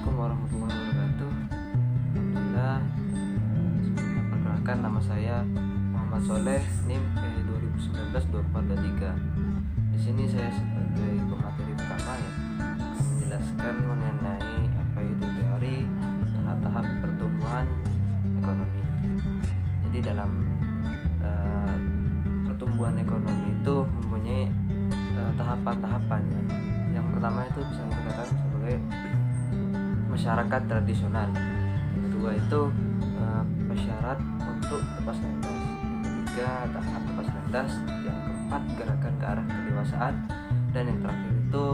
Assalamualaikum warahmatullahi wabarakatuh. Alhamdulillah. Perkenalkan, nama saya Muhammad Soleh, NIM 2019-2423. Di sini saya sebagai pemateri pertama ya, menjelaskan mengenai apa itu teori tahap-tahap pertumbuhan ekonomi. Jadi dalam pertumbuhan ekonomi itu mempunyai tahapan-tahapan ya. Yang pertama itu bisa dikatakan sebagai masyarakat tradisional. Yang kedua itu persyarat untuk lepas landas. Yang ketiga tahap lepas landas. Yang keempat gerakan ke arah kedewasaan. Dan yang terakhir itu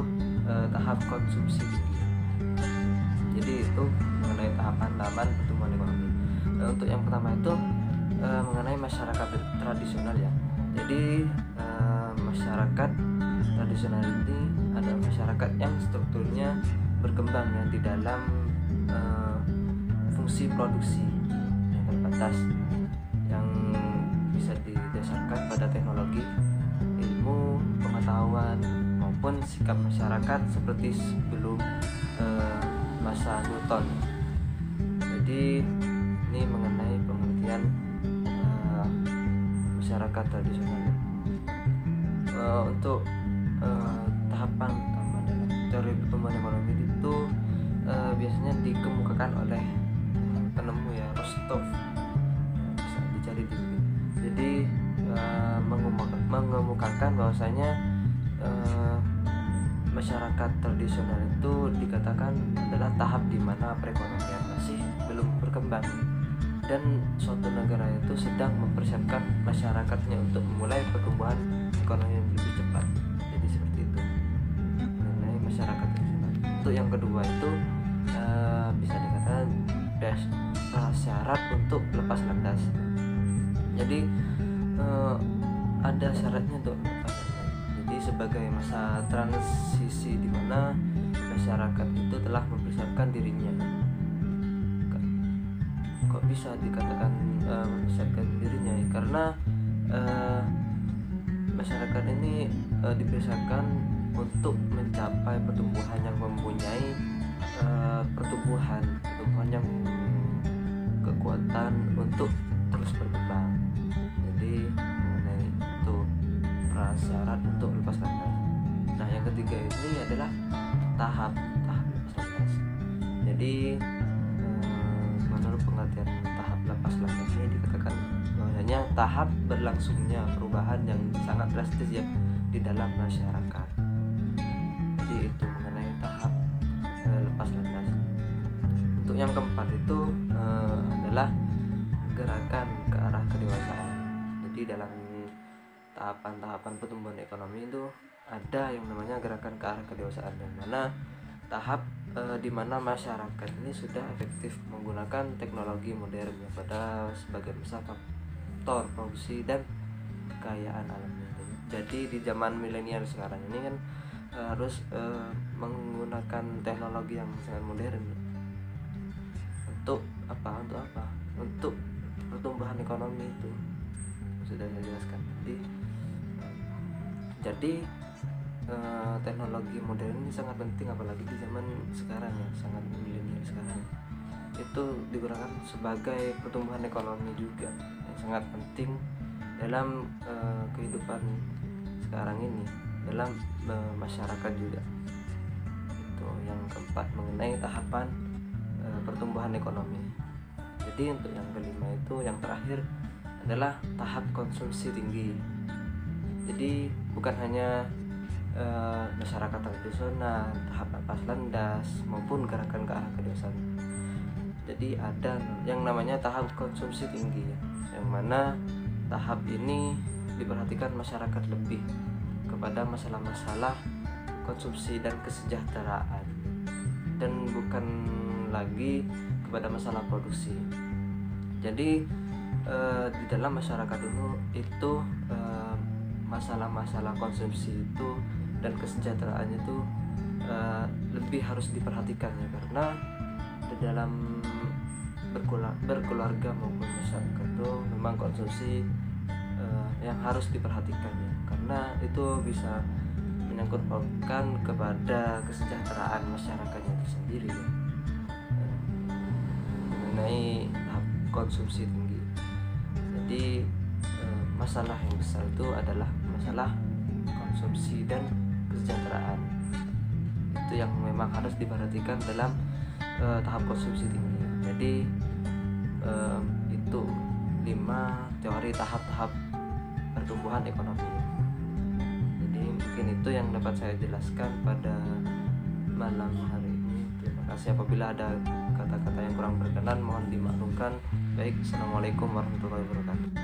tahap konsumsi tinggi. Jadi itu mengenai tahapan-tahapan pertumbuhan ekonomi. Untuk yang pertama itu mengenai masyarakat tradisional ya. Jadi masyarakat tradisional ini adalah masyarakat yang strukturnya berkembang ya di dalam fungsi produksi yang terbatas, yang bisa didasarkan pada teknologi, ilmu, pengetahuan maupun sikap masyarakat seperti sebelum masa Newton. Jadi ini mengenai pengertian masyarakat tradisional. Untuk tahapan pertama dalam teori pertumbuhan ekonomi itu biasanya dikemukakan oleh penemu ya, Rostov, bisa dicari di Google. Jadi mengemukakan bahwasanya masyarakat tradisional itu dikatakan adalah tahap di mana perekonomian masih belum berkembang dan suatu negara itu sedang mempersiapkan masyarakatnya untuk memulai pertumbuhan ekonomi yang lebih cepat. Jadi seperti itu mengenai masyarakat tradisional. Untuk yang kedua itu bisa dikatakan syarat untuk lepas landas. Jadi ada syaratnya untuk lepas landas. Jadi sebagai masa transisi di mana masyarakat itu telah mempersiapkan dirinya. Kok bisa dikatakan mempersiapkan dirinya ya? Karena masyarakat ini dipersiapkan untuk mencapai pertumbuhan yang mempunyai pertumbuhan yang kekuatan untuk terus berkembang. Jadi mengenai itu prasyarat untuk lepas landas. Nah, yang ketiga ini adalah tahap lepas landas. Jadi menurut pengertian tahap lepas landas ini dikatakan bahwasanya tahap berlangsungnya perubahan yang sangat drastis ya di dalam masyarakat. Jadi itu mengenai tahap lepas landas. Untuk yang keempat itu adalah gerakan ke arah kedewasaan. Jadi dalam tahapan-tahapan pertumbuhan ekonomi itu ada yang namanya gerakan ke arah kedewasaan, yang mana tahap di mana masyarakat ini sudah efektif menggunakan teknologi modern ya pada sebagai besar faktor produksi dan kekayaan alamnya. Jadi di zaman milenial sekarang ini kan harus menggunakan teknologi yang sangat modern untuk apa? Untuk pertumbuhan ekonomi itu sudah saya jelaskan. Jadi teknologi modern ini sangat penting, apalagi di zaman sekarang ya, sangat milenial sekarang. Itu digunakan sebagai pertumbuhan ekonomi juga yang sangat penting dalam kehidupan sekarang ini, dalam masyarakat juga. Itu yang keempat mengenai tahapan pertumbuhan ekonomi. Jadi untuk yang kelima itu, yang terakhir adalah tahap konsumsi tinggi. Jadi bukan hanya masyarakat tradisional, tahap lepas landas maupun gerakan ke arah kedewasaan. Jadi ada yang namanya tahap konsumsi tinggi ya, yang mana tahap ini diperhatikan masyarakat lebih kepada masalah-masalah konsumsi dan kesejahteraan, dan bukan lagi kepada masalah produksi. Jadi di dalam masyarakat dulu itu masalah-masalah konsumsi itu dan kesejahteraannya itu lebih harus diperhatikan ya, karena di dalam berkeluarga maupun masyarakat itu memang konsumsi yang harus diperhatikan ya, karena itu bisa menyangkut pautkan kepada kesejahteraan masyarakatnya itu sendiri ya. mengenai tahap konsumsi tinggi. Jadi masalah yang besar itu adalah masalah konsumsi dan kesejahteraan. Itu yang memang harus diperhatikan dalam tahap konsumsi tinggi. Jadi itu 5 teori tahap-tahap pertumbuhan ekonomi. Jadi mungkin itu yang dapat saya jelaskan pada malam hari ini. Terima kasih. Apabila ada kata-kata yang kurang berkenan mohon dimaklumkan. Baik, assalamualaikum warahmatullahi wabarakatuh.